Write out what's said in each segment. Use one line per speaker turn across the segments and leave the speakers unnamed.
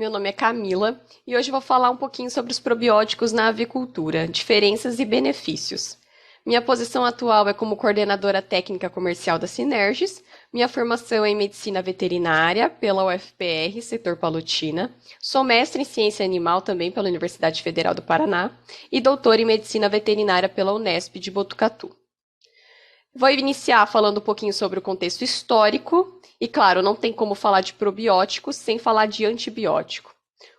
Meu nome é Camila e hoje vou falar um pouquinho sobre os probióticos na avicultura, diferenças e benefícios. Minha posição atual é como coordenadora técnica comercial da Sinergis. Minha formação é em medicina veterinária pela UFPR, setor Palotina. Sou mestre em ciência animal também pela Universidade Federal do Paraná e doutora em medicina veterinária pela Unesp de Botucatu. Vou iniciar falando um pouquinho sobre o contexto histórico e, claro, não tem como falar de probióticos sem falar de antibiótico.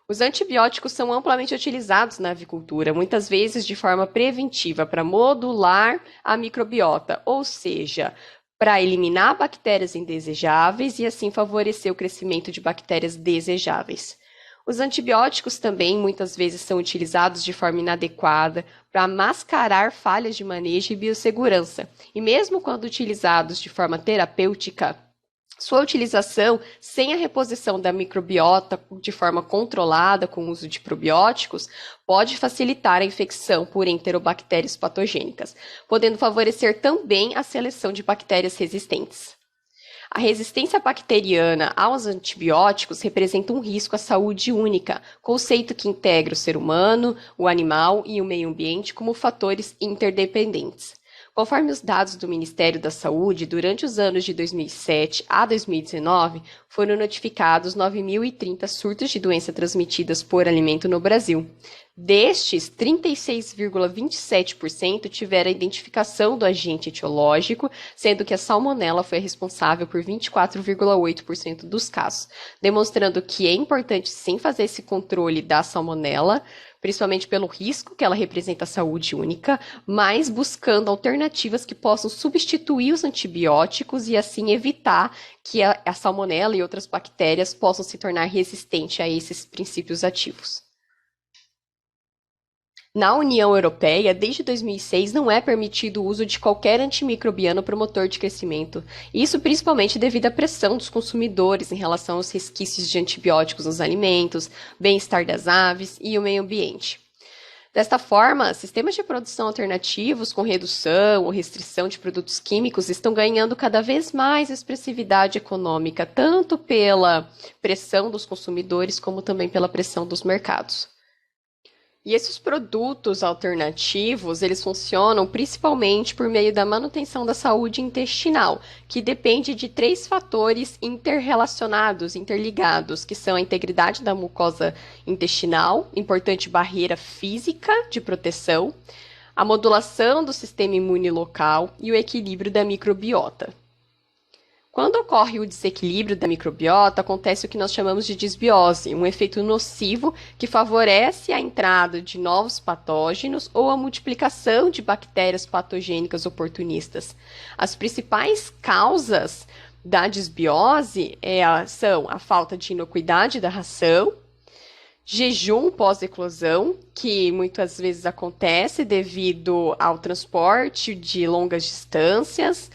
Os antibióticos são amplamente utilizados na avicultura, muitas vezes de forma preventiva, para modular a microbiota, ou seja, para eliminar bactérias indesejáveis e assim favorecer o crescimento de bactérias desejáveis. Os antibióticos também muitas vezes são utilizados de forma inadequada para mascarar falhas de manejo e biossegurança, e mesmo quando utilizados de forma terapêutica, sua utilização sem a reposição da microbiota de forma controlada com o uso de probióticos pode facilitar a infecção por enterobactérias patogênicas, podendo favorecer também a seleção de bactérias resistentes. A resistência bacteriana aos antibióticos representa um risco à saúde única, conceito que integra o ser humano, o animal e o meio ambiente como fatores interdependentes. Conforme os dados do Ministério da Saúde, durante os anos de 2007 a 2019, foram notificados 9.030 surtos de doenças transmitidas por alimento no Brasil. Destes, 36,27% tiveram a identificação do agente etiológico, sendo que a salmonela foi responsável por 24,8% dos casos, demonstrando que é importante sim fazer esse controle da salmonela, principalmente pelo risco que ela representa à saúde única, mas buscando alternativas que possam substituir os antibióticos e assim evitar que a salmonela e outras bactérias possam se tornar resistentes a esses princípios ativos. Na União Europeia, desde 2006, não é permitido o uso de qualquer antimicrobiano promotor de crescimento, isso principalmente devido à pressão dos consumidores em relação aos resquícios de antibióticos nos alimentos, bem-estar das aves e o meio ambiente. Desta forma, sistemas de produção alternativos com redução ou restrição de produtos químicos estão ganhando cada vez mais expressividade econômica, tanto pela pressão dos consumidores como também pela pressão dos mercados. E esses produtos alternativos, eles funcionam principalmente por meio da manutenção da saúde intestinal, que depende de 3 fatores interrelacionados, interligados, que são a integridade da mucosa intestinal, importante barreira física de proteção, a modulação do sistema imune local e o equilíbrio da microbiota. Quando ocorre o desequilíbrio da microbiota, acontece o que nós chamamos de disbiose, um efeito nocivo que favorece a entrada de novos patógenos ou a multiplicação de bactérias patogênicas oportunistas. As principais causas da disbiose são a falta de inocuidade da ração, jejum pós-eclosão, que muitas vezes acontece devido ao transporte de longas distâncias,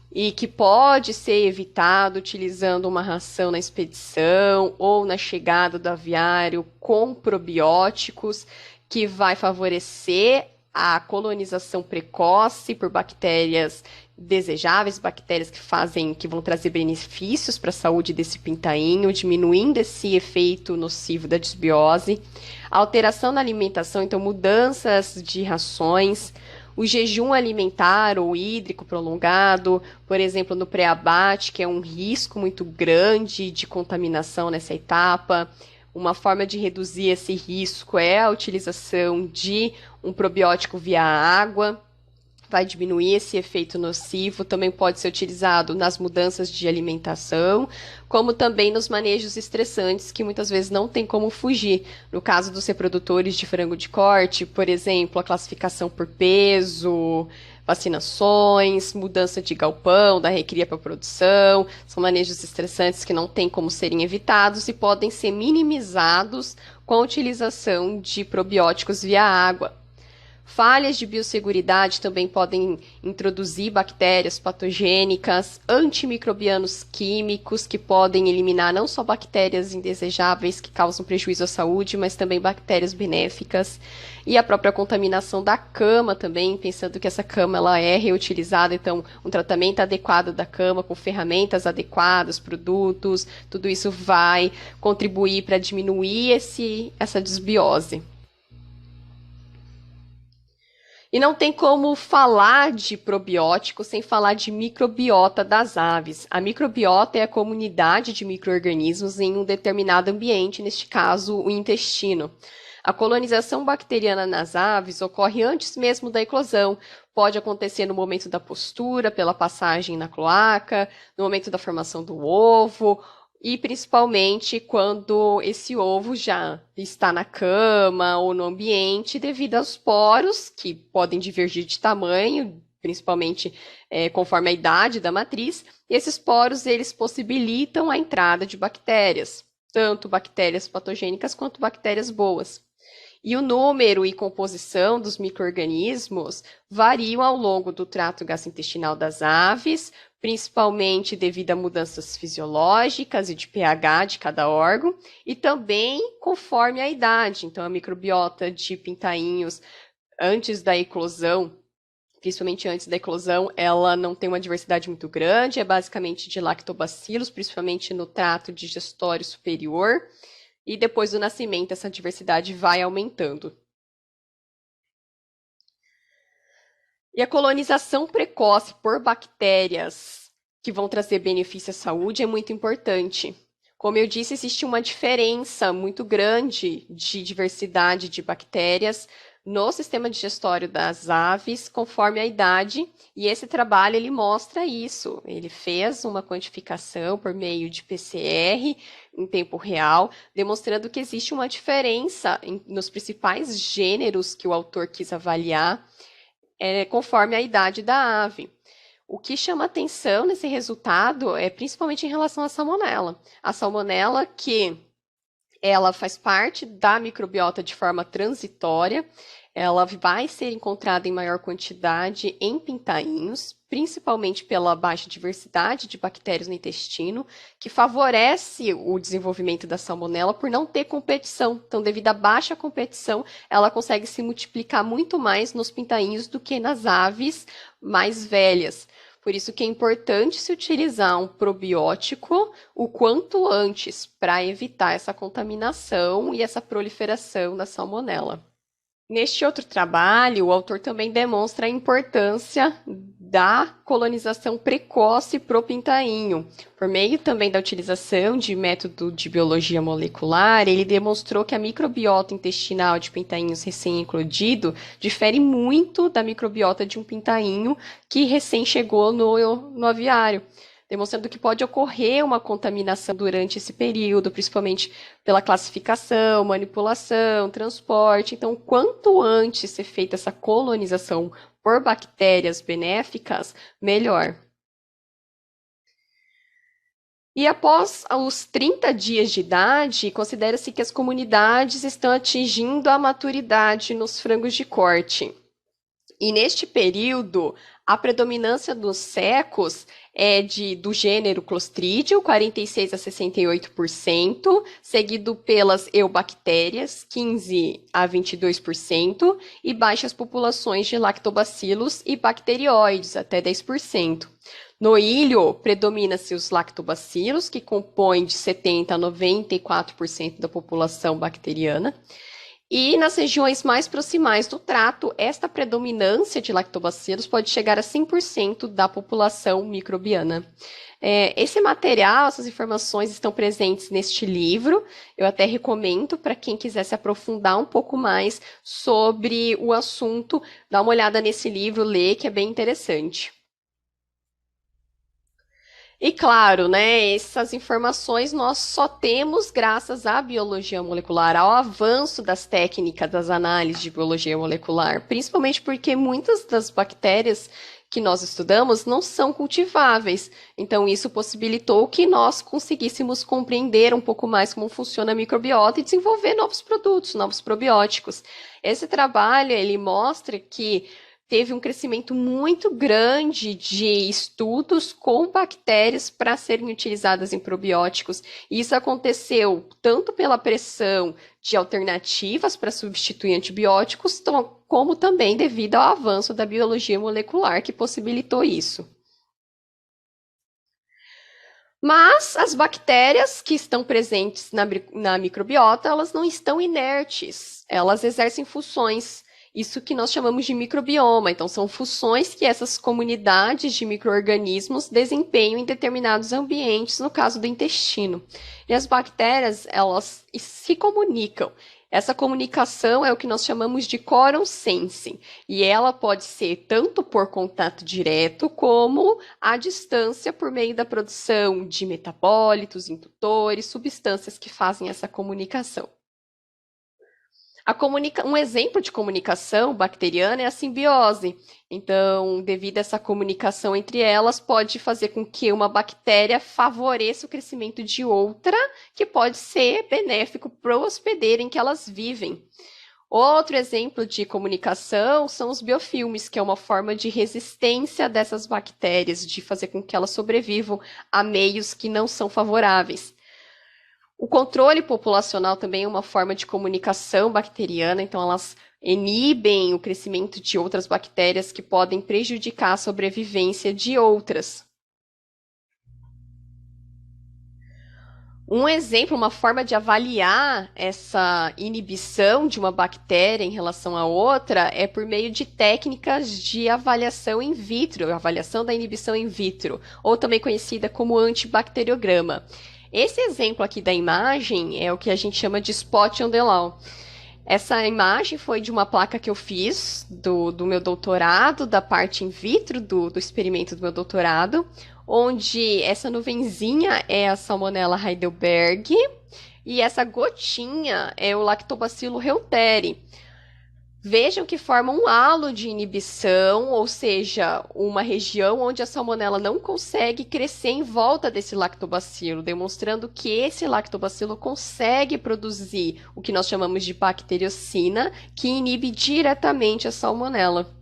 e que pode ser evitado utilizando uma ração na expedição ou na chegada do aviário com probióticos, que vai favorecer a colonização precoce por bactérias desejáveis, bactérias que vão trazer benefícios para a saúde desse pintainho, diminuindo esse efeito nocivo da disbiose, a alteração na alimentação, então mudanças de rações, o jejum alimentar ou hídrico prolongado, por exemplo, no pré-abate, que é um risco muito grande de contaminação nessa etapa. Uma forma de reduzir esse risco é a utilização de um probiótico via água, vai diminuir esse efeito nocivo, também pode ser utilizado nas mudanças de alimentação, como também nos manejos estressantes, que muitas vezes não tem como fugir. No caso dos reprodutores de frango de corte, por exemplo, a classificação por peso, vacinações, mudança de galpão, da recria para a produção, são manejos estressantes que não tem como serem evitados e podem ser minimizados com a utilização de probióticos via água. Falhas de biosseguridade também podem introduzir bactérias patogênicas, antimicrobianos químicos que podem eliminar não só bactérias indesejáveis que causam prejuízo à saúde, mas também bactérias benéficas. E a própria contaminação da cama também, pensando que essa cama ela é reutilizada, então um tratamento adequado da cama, com ferramentas adequadas, produtos, tudo isso vai contribuir para diminuir essa desbiose. E não tem como falar de probiótico sem falar de microbiota das aves. A microbiota é a comunidade de micro-organismos em um determinado ambiente, neste caso, o intestino. A colonização bacteriana nas aves ocorre antes mesmo da eclosão. Pode acontecer no momento da postura, pela passagem na cloaca, no momento da formação do ovo, e principalmente quando esse ovo já está na cama ou no ambiente devido aos poros, que podem divergir de tamanho, principalmente conforme a idade da matriz, e esses poros eles possibilitam a entrada de bactérias, tanto bactérias patogênicas quanto bactérias boas. E o número e composição dos micro-organismos variam ao longo do trato gastrointestinal das aves, principalmente devido a mudanças fisiológicas e de pH de cada órgão, e também conforme a idade. Então, a microbiota de pintainhos antes da eclosão, principalmente antes da eclosão, ela não tem uma diversidade muito grande, é basicamente de lactobacilos, principalmente no trato digestório superior, e depois do nascimento essa diversidade vai aumentando. E a colonização precoce por bactérias que vão trazer benefício à saúde é muito importante. Como eu disse, existe uma diferença muito grande de diversidade de bactérias no sistema digestório das aves, conforme a idade, e esse trabalho ele mostra isso. Ele fez uma quantificação por meio de PCR em tempo real, demonstrando que existe uma diferença nos principais gêneros que o autor quis avaliar, conforme a idade da ave. O que chama atenção nesse resultado é principalmente em relação à salmonela. A salmonela que ela faz parte da microbiota de forma transitória, ela vai ser encontrada em maior quantidade em pintainhos, principalmente pela baixa diversidade de bactérias no intestino, que favorece o desenvolvimento da salmonela por não ter competição. Então, devido à baixa competição, ela consegue se multiplicar muito mais nos pintainhos do que nas aves mais velhas. Por isso que é importante se utilizar um probiótico o quanto antes para evitar essa contaminação e essa proliferação da salmonela. Neste outro trabalho, o autor também demonstra a importância da colonização precoce pro pintainho. Por meio também da utilização de método de biologia molecular, ele demonstrou que a microbiota intestinal de pintainhos recém-eclodido difere muito da microbiota de um pintainho que recém chegou no aviário, demonstrando que pode ocorrer uma contaminação durante esse período, principalmente pela classificação, manipulação, transporte. Então, quanto antes ser feita essa colonização por bactérias benéficas, melhor. E após os 30 dias de idade, considera-se que as comunidades estão atingindo a maturidade nos frangos de corte. E neste período, a predominância dos secos é do gênero Clostridium, 46% a 68%, seguido pelas eubactérias, 15% a 22%, e baixas populações de lactobacilos e bacterióides, até 10%. No ilho, predomina-se os lactobacilos, que compõem de 70% a 94% da população bacteriana. E nas regiões mais proximais do trato, esta predominância de lactobacilos pode chegar a 100% da população microbiana. Esse material, essas informações estão presentes neste livro. Eu até recomendo para quem quiser se aprofundar um pouco mais sobre o assunto, dar uma olhada nesse livro, ler, que é bem interessante. E claro, né, essas informações nós só temos graças à biologia molecular, ao avanço das técnicas das análises de biologia molecular, principalmente porque muitas das bactérias que nós estudamos não são cultiváveis. Então, isso possibilitou que nós conseguíssemos compreender um pouco mais como funciona a microbiota e desenvolver novos produtos, novos probióticos. Esse trabalho, ele mostra que teve um crescimento muito grande de estudos com bactérias para serem utilizadas em probióticos. E isso aconteceu tanto pela pressão de alternativas para substituir antibióticos, como também devido ao avanço da biologia molecular que possibilitou isso. Mas as bactérias que estão presentes na microbiota, elas não estão inertes, elas exercem funções. Isso que nós chamamos de microbioma. Então, são funções que essas comunidades de micro-organismos desempenham em determinados ambientes, no caso do intestino. E as bactérias, elas se comunicam. Essa comunicação é o que nós chamamos de quorum sensing. E ela pode ser tanto por contato direto, como à distância por meio da produção de metabólitos, indutores, substâncias que fazem essa comunicação. Um exemplo de comunicação bacteriana é a simbiose. Então, devido a essa comunicação entre elas, pode fazer com que uma bactéria favoreça o crescimento de outra, que pode ser benéfico para o hospedeiro em que elas vivem. Outro exemplo de comunicação são os biofilmes, que é uma forma de resistência dessas bactérias, de fazer com que elas sobrevivam a meios que não são favoráveis. O controle populacional também é uma forma de comunicação bacteriana, então elas inibem o crescimento de outras bactérias que podem prejudicar a sobrevivência de outras. Um exemplo, uma forma de avaliar essa inibição de uma bactéria em relação a outra é por meio de técnicas de avaliação in vitro, avaliação da inibição in vitro, ou também conhecida como antibacteriograma. Esse exemplo aqui da imagem é o que a gente chama de spot on the lawn. Essa imagem foi de uma placa que eu fiz do meu doutorado, da parte in vitro do experimento do meu doutorado, onde essa nuvenzinha é a Salmonella heidelberg e essa gotinha é o Lactobacillus reuteri. Vejam que forma um halo de inibição, ou seja, uma região onde a salmonela não consegue crescer em volta desse lactobacilo, demonstrando que esse lactobacilo consegue produzir o que nós chamamos de bacteriocina, que inibe diretamente a salmonela.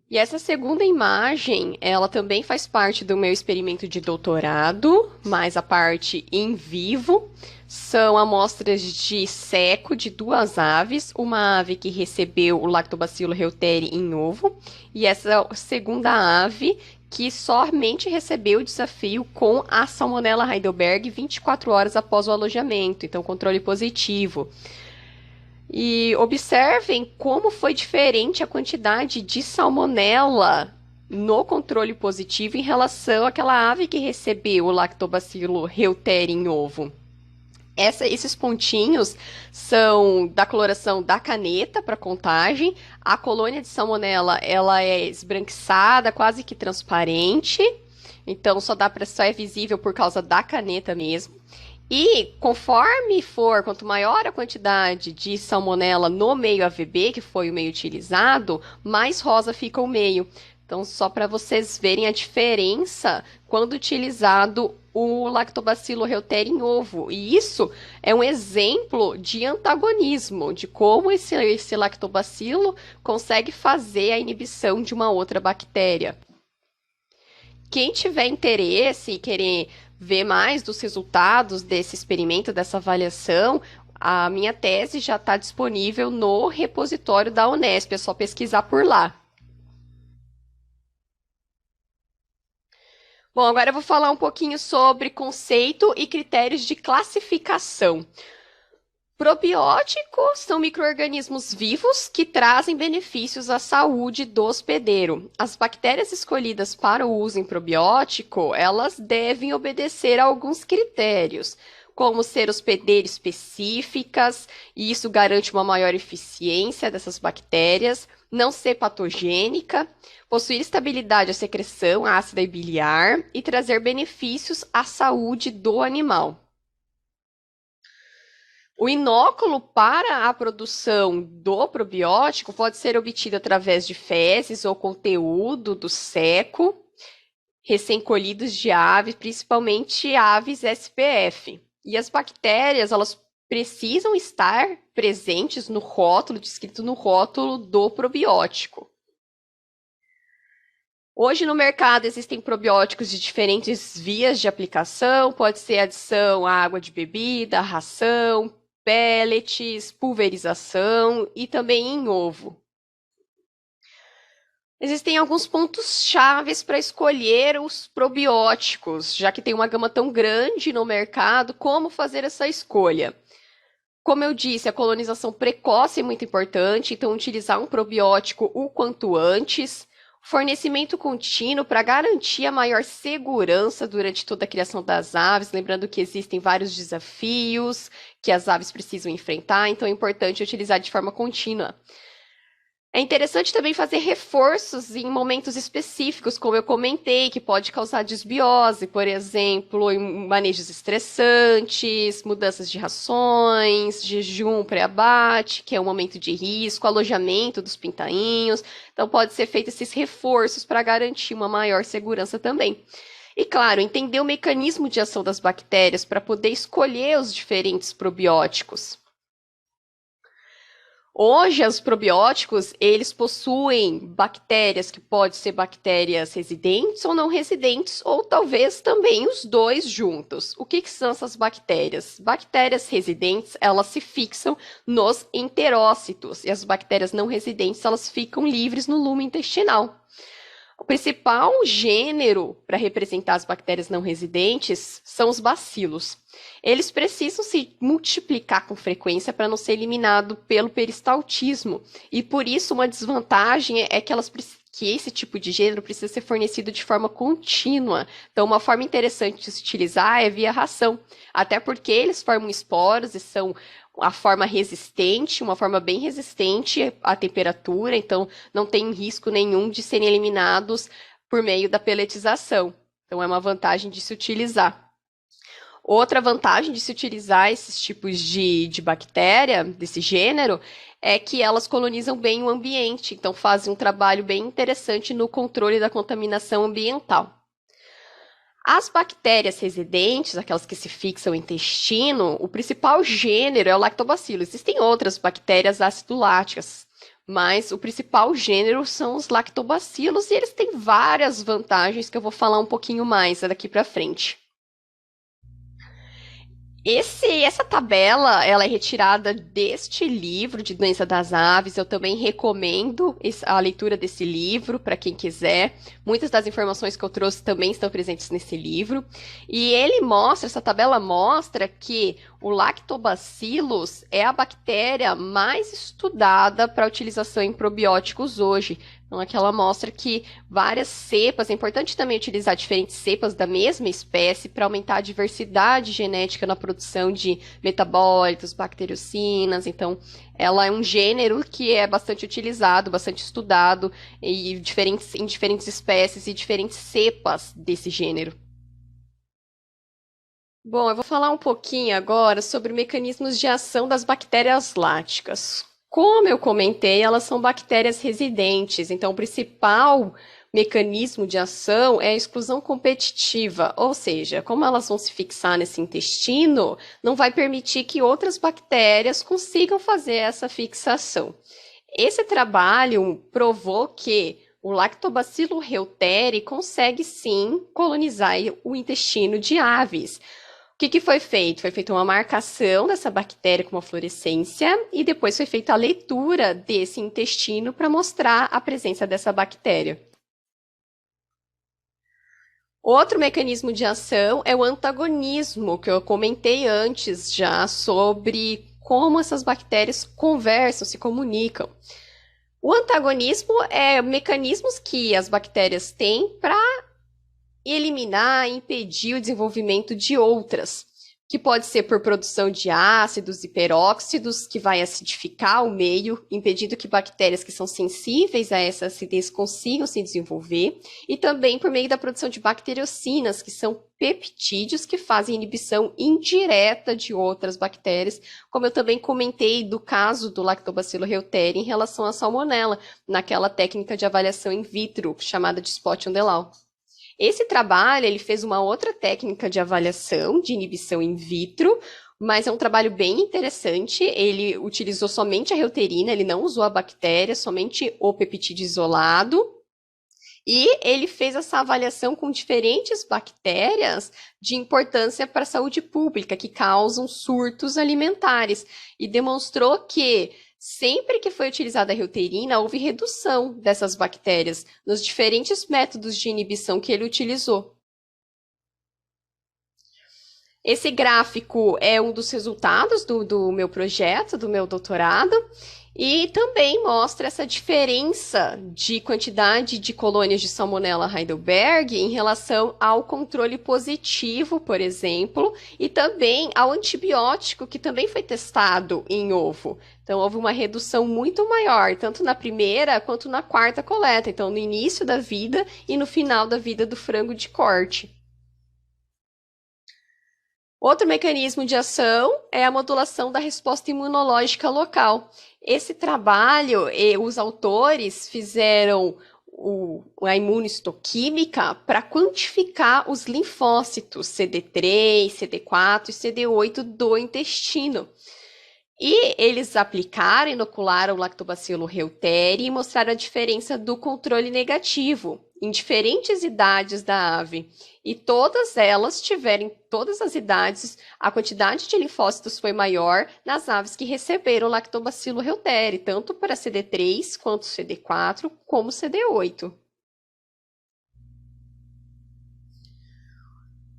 E essa segunda imagem, ela também faz parte do meu experimento de doutorado, mas a parte in vivo. São amostras de seco de duas aves, uma ave que recebeu o Lactobacillus reuteri em ovo, e essa segunda ave que somente recebeu o desafio com a Salmonella heidelberg 24 horas após o alojamento, então controle positivo. E observem como foi diferente a quantidade de salmonela no controle positivo em relação àquela ave que recebeu o Lactobacillus reuteri em ovo. Esses pontinhos são da coloração da caneta para contagem. A colônia de salmonela ela é esbranquiçada, quase que transparente. Então só é visível por causa da caneta mesmo. E conforme quanto maior a quantidade de salmonela no meio AVB, que foi o meio utilizado, mais rosa fica o meio. Então, só para vocês verem a diferença quando utilizado o Lactobacillus reuteri em ovo. E isso é um exemplo de antagonismo, de como esse lactobacilo consegue fazer a inibição de uma outra bactéria. Quem tiver interesse e querer ver mais dos resultados desse experimento, dessa avaliação, a minha tese já está disponível no repositório da Unesp, é só pesquisar por lá. Bom, agora eu vou falar um pouquinho sobre conceito e critérios de classificação. Probióticos são micro-organismos vivos que trazem benefícios à saúde do hospedeiro. As bactérias escolhidas para o uso em probiótico, elas devem obedecer a alguns critérios, como ser hospedeiro específicas, e isso garante uma maior eficiência dessas bactérias, não ser patogênica, possuir estabilidade à secreção ácida e biliar e trazer benefícios à saúde do animal. O inóculo para a produção do probiótico pode ser obtido através de fezes ou conteúdo do seco, recém-colhidos de aves, principalmente aves SPF. E as bactérias, elas precisam estar presentes no rótulo, descrito no rótulo do probiótico. Hoje no mercado existem probióticos de diferentes vias de aplicação, pode ser adição à água de bebida, ração, pellets, pulverização e também em ovo. Existem alguns pontos chaves para escolher os probióticos, já que tem uma gama tão grande no mercado, como fazer essa escolha? Como eu disse, a colonização precoce é muito importante, então utilizar um probiótico o quanto antes. Fornecimento contínuo para garantir a maior segurança durante toda a criação das aves, lembrando que existem vários desafios que as aves precisam enfrentar, então é importante utilizar de forma contínua. É interessante também fazer reforços em momentos específicos, como eu comentei, que pode causar desbiose, por exemplo, em manejos estressantes, mudanças de rações, jejum pré-abate, que é um momento de risco, alojamento dos pintainhos. Então, pode ser feito esses reforços para garantir uma maior segurança também. E, claro, entender o mecanismo de ação das bactérias para poder escolher os diferentes probióticos. Hoje, os probióticos, eles possuem bactérias que podem ser bactérias residentes ou não residentes, ou talvez também os dois juntos. O que são essas bactérias? Bactérias residentes, elas se fixam nos enterócitos, e as bactérias não residentes, elas ficam livres no lume intestinal. O principal gênero para representar as bactérias não residentes são os bacilos. Eles precisam se multiplicar com frequência para não ser eliminado pelo peristaltismo. E por isso uma desvantagem é que esse tipo de gênero precisa ser fornecido de forma contínua. Então, uma forma interessante de se utilizar é via ração. Até porque eles formam esporos e são a forma resistente, uma forma bem resistente à temperatura, então não tem risco nenhum de serem eliminados por meio da peletização. Então é uma vantagem de se utilizar. Outra vantagem de se utilizar esses tipos de bactéria, desse gênero, é que elas colonizam bem o ambiente, então fazem um trabalho bem interessante no controle da contaminação ambiental. As bactérias residentes, aquelas que se fixam no intestino, o principal gênero é o lactobacillus. Existem outras bactérias acidoláticas, mas o principal gênero são os lactobacilos e eles têm várias vantagens que eu vou falar um pouquinho mais daqui para frente. Essa tabela, ela é retirada deste livro de Doença das Aves. Eu também recomendo a leitura desse livro para quem quiser. Muitas das informações que eu trouxe também estão presentes nesse livro. E essa tabela mostra que o Lactobacillus é a bactéria mais estudada para utilização em probióticos hoje. Então, aqui ela mostra que várias cepas, é importante também utilizar diferentes cepas da mesma espécie para aumentar a diversidade genética na produção de metabólitos, bacteriocinas. Então, ela é um gênero que é bastante utilizado, bastante estudado em diferentes espécies e diferentes cepas desse gênero. Bom, eu vou falar um pouquinho agora sobre mecanismos de ação das bactérias láticas. Como eu comentei, elas são bactérias residentes, então o principal mecanismo de ação é a exclusão competitiva, ou seja, como elas vão se fixar nesse intestino, não vai permitir que outras bactérias consigam fazer essa fixação. Esse trabalho provou que o Lactobacillus reuteri consegue sim colonizar o intestino de aves. O que foi feito? Foi feita uma marcação dessa bactéria com uma fluorescência e depois foi feita a leitura desse intestino para mostrar a presença dessa bactéria. Outro mecanismo de ação é o antagonismo, que eu comentei antes já sobre como essas bactérias conversam, se comunicam. O antagonismo é mecanismos que as bactérias têm para eliminar e impedir o desenvolvimento de outras. que pode ser por produção de ácidos e peróxidos, que vai acidificar o meio, impedindo que bactérias que são sensíveis a essa acidez consigam se desenvolver, e também por meio da produção de bacteriocinas, que são peptídeos que fazem inibição indireta de outras bactérias, como eu também comentei do caso do Lactobacillus reuteri em relação à salmonela, naquela técnica de avaliação in vitro, chamada de spot on the law. Esse trabalho, ele fez uma outra técnica de avaliação de inibição in vitro, mas é um trabalho bem interessante. Ele utilizou somente a reuterina, ele não usou a bactéria, somente o peptídeo isolado. E ele fez essa avaliação com diferentes bactérias de importância para a saúde pública, que causam surtos alimentares, e demonstrou que sempre que foi utilizada a reuterina, houve redução dessas bactérias nos diferentes métodos de inibição que ele utilizou. Esse gráfico é um dos resultados do meu projeto, do meu doutorado, e também mostra essa diferença de quantidade de colônias de Salmonella Heidelberg em relação ao controle positivo, por exemplo, e também ao antibiótico que também foi testado em ovo. Então, houve uma redução muito maior, tanto na primeira quanto na quarta coleta. Então, no início da vida e no final da vida do frango de corte. Outro mecanismo de ação é a modulação da resposta imunológica local. Esse trabalho, os autores fizeram a imunistoquímica para quantificar os linfócitos CD3, CD4 e CD8 do intestino. E eles aplicaram, inocularam o Lactobacillus reuteri e mostraram a diferença do controle negativo em diferentes idades da ave. E todas elas tiveram, todas as idades, a quantidade de linfócitos foi maior nas aves que receberam Lactobacillus reuteri, tanto para CD3 quanto CD4, como CD8.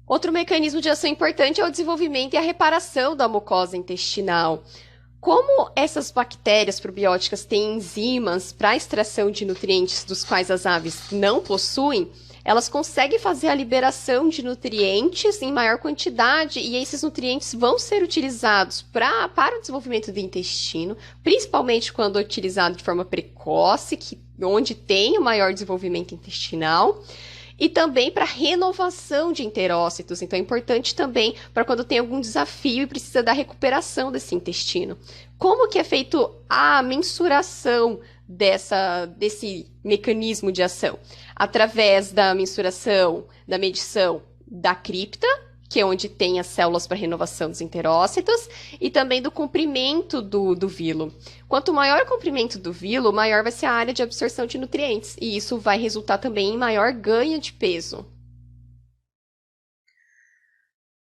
Outro mecanismo de ação importante é o desenvolvimento e a reparação da mucosa intestinal. Como essas bactérias probióticas têm enzimas para a extração de nutrientes dos quais as aves não possuem, elas conseguem fazer a liberação de nutrientes em maior quantidade e esses nutrientes vão ser utilizados para o desenvolvimento do intestino, principalmente quando utilizado de forma precoce, onde tem o maior desenvolvimento intestinal. E também para renovação de enterócitos. Então, é importante também para quando tem algum desafio e precisa da recuperação desse intestino. Como que é feito a mensuração desse mecanismo de ação? Através da mensuração, da medição da cripta, que é onde tem as células para renovação dos enterócitos, e também do comprimento do vilo. Quanto maior o comprimento do vilo, maior vai ser a área de absorção de nutrientes, e isso vai resultar também em maior ganho de peso.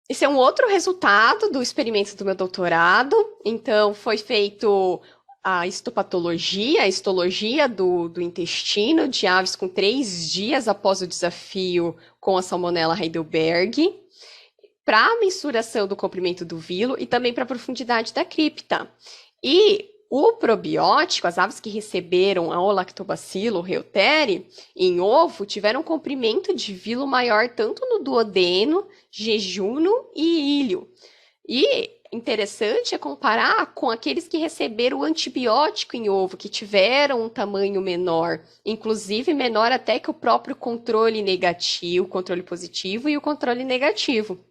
Esse é um outro resultado do experimento do meu doutorado. Então, foi feito a histopatologia, a histologia do intestino de aves com 3 dias após o desafio com a Salmonella Heidelberg, para a mensuração do comprimento do vilo e também para a profundidade da cripta. E o probiótico, as aves que receberam o Lactobacillus reuteri em ovo, tiveram um comprimento de vilo maior tanto no duodeno, jejuno e ilho. E interessante é comparar com aqueles que receberam o antibiótico em ovo, que tiveram um tamanho menor, inclusive menor até que o próprio controle negativo, o controle positivo e o controle negativo.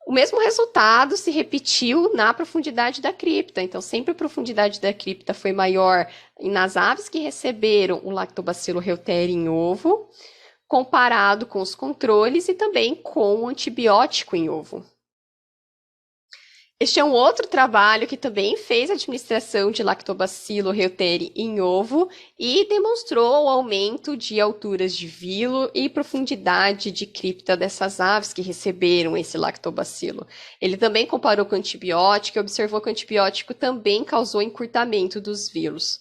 O mesmo resultado se repetiu na profundidade da cripta. Então, sempre a profundidade da cripta foi maior nas aves que receberam o Lactobacillus reuteri em ovo, comparado com os controles e também com o antibiótico em ovo. Este é um outro trabalho que também fez a administração de Lactobacillus reuteri em ovo e demonstrou o aumento de alturas de vilo e profundidade de cripta dessas aves que receberam esse lactobacilo. Ele também comparou com o antibiótico e observou que o antibiótico também causou encurtamento dos vilos.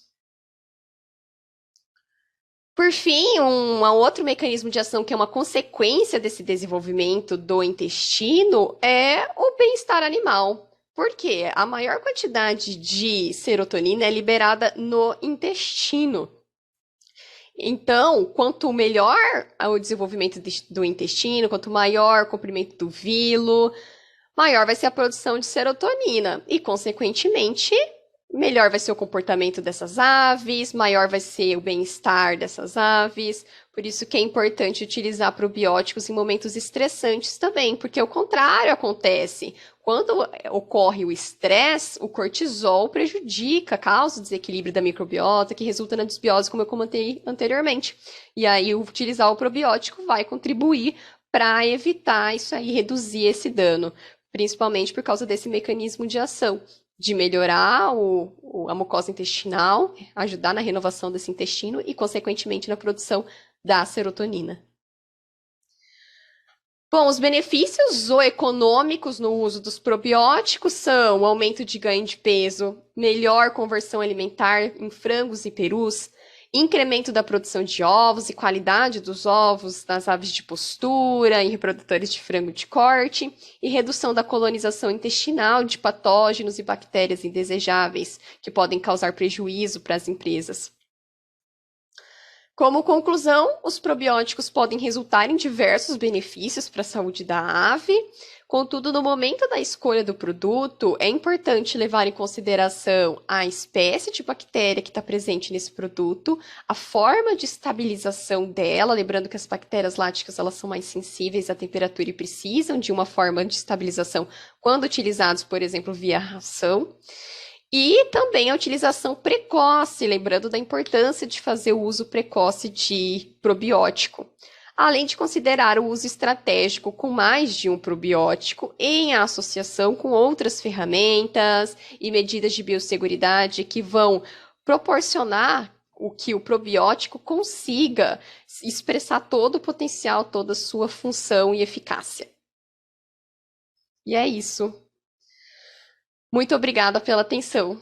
Por fim, um outro mecanismo de ação que é uma consequência desse desenvolvimento do intestino é o bem-estar animal. Por quê? A maior quantidade de serotonina é liberada no intestino. Então, quanto melhor o desenvolvimento do intestino, quanto maior o comprimento do vilo, maior vai ser a produção de serotonina e, consequentemente, melhor vai ser o comportamento dessas aves, maior vai ser o bem-estar dessas aves. Por isso que é importante utilizar probióticos em momentos estressantes também, porque o contrário acontece. Quando ocorre o estresse, o cortisol prejudica, causa o desequilíbrio da microbiota, que resulta na desbiose, como eu comentei anteriormente. E aí, utilizar o probiótico vai contribuir para evitar isso aí, reduzir esse dano, principalmente por causa desse mecanismo de ação, de melhorar a mucosa intestinal, ajudar na renovação desse intestino e, consequentemente, na produção da serotonina. Bom, os benefícios zooeconômicos no uso dos probióticos são o aumento de ganho de peso, melhor conversão alimentar em frangos e perus, incremento da produção de ovos e qualidade dos ovos nas aves de postura, em reprodutores de frango de corte, e redução da colonização intestinal de patógenos e bactérias indesejáveis, que podem causar prejuízo para as empresas. Como conclusão, os probióticos podem resultar em diversos benefícios para a saúde da ave. Contudo, no momento da escolha do produto, é importante levar em consideração a espécie de bactéria que está presente nesse produto, a forma de estabilização dela, lembrando que as bactérias láticas elas são mais sensíveis à temperatura e precisam de uma forma de estabilização quando utilizados, por exemplo, via ração. E também a utilização precoce, lembrando da importância de fazer o uso precoce de probiótico, além de considerar o uso estratégico com mais de um probiótico em associação com outras ferramentas e medidas de biosseguridade que vão proporcionar o que o probiótico consiga expressar todo o potencial, toda a sua função e eficácia. E é isso. Muito obrigada pela atenção.